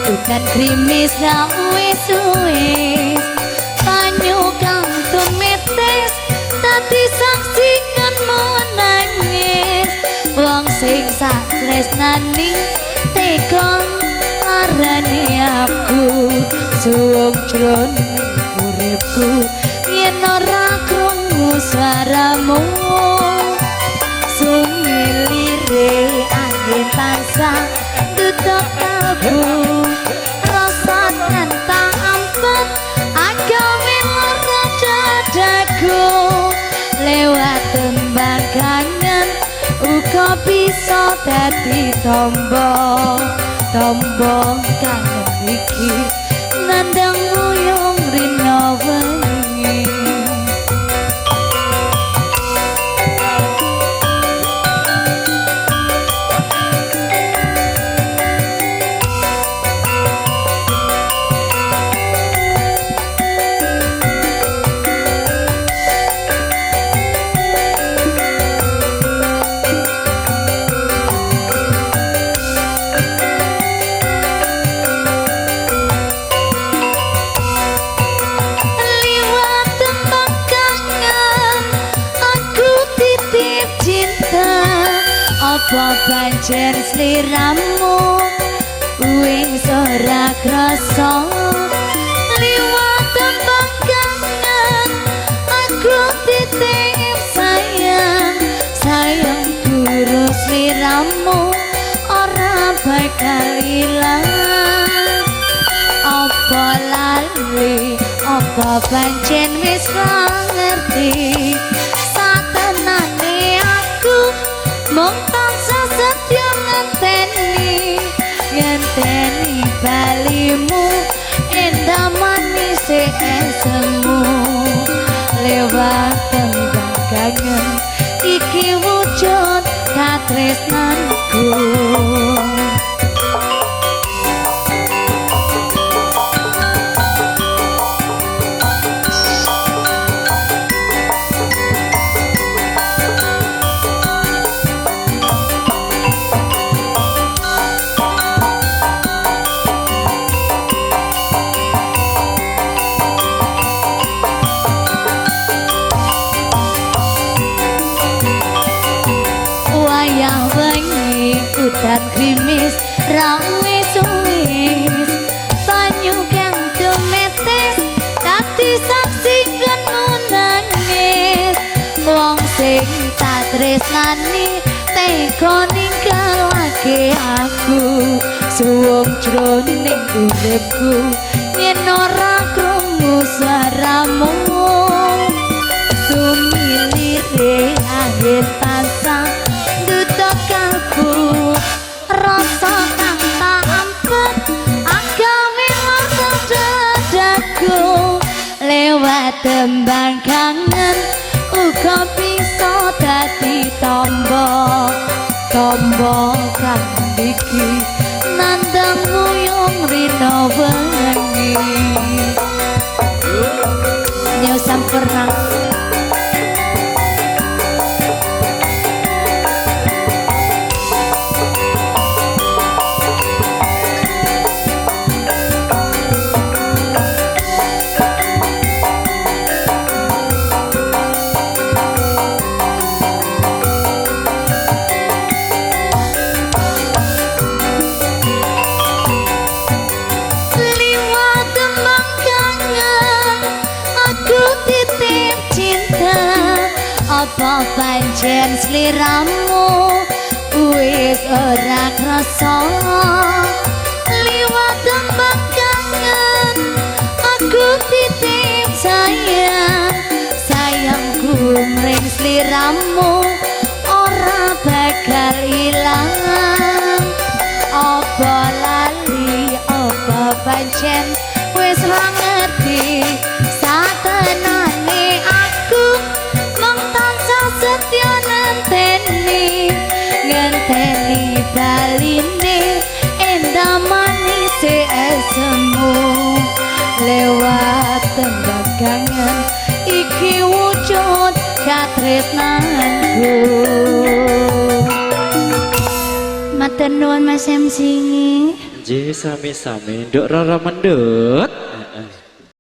Udan krimis ra wis-wis banyu kang tumetes dadi saksi kan menangis wong sing sak tresnani tegon arane aku suwung jroning uripku yen ora krungu swaramu sumilire angin tansah tutup kalbu rasa nantang ampun agawe lara dadaku lewat tembang kangen uga bisa dadi tombo kangen iki nandang muyung rino wengi apa pancen sliramu wis ora krasa liwat tembang kangen aku titip sayang guru sliramu ora bakal ilang apa lali apa pancen wis ra ngerti satenane aku mung setyo ngenteni balimu endah manis esemu lewat tembang kangen iki wujud katresnanku udan krimis ra wis-wis banyu kang tumetes dadi saksi kan nangis wong sing tak tresnani tega ninggalake aku suwung jroning uripku yen ora krungu swaramu sumilire angin tansah tutup kalbu rasa kang tak ampun agawe lara dadaku lewat tembang kangen uga bisa dadi tombo kang iki nandang muyung rino wengi nyo sampurna apa pancen sliramu wis ora krasa liwat tembang kangen aku titip sayangku mring sliramu ora bakal ilang kangen iki wujud katresnanku. Matur nuwun Mas MC. Nggih sami-sami nduk Roro mendut.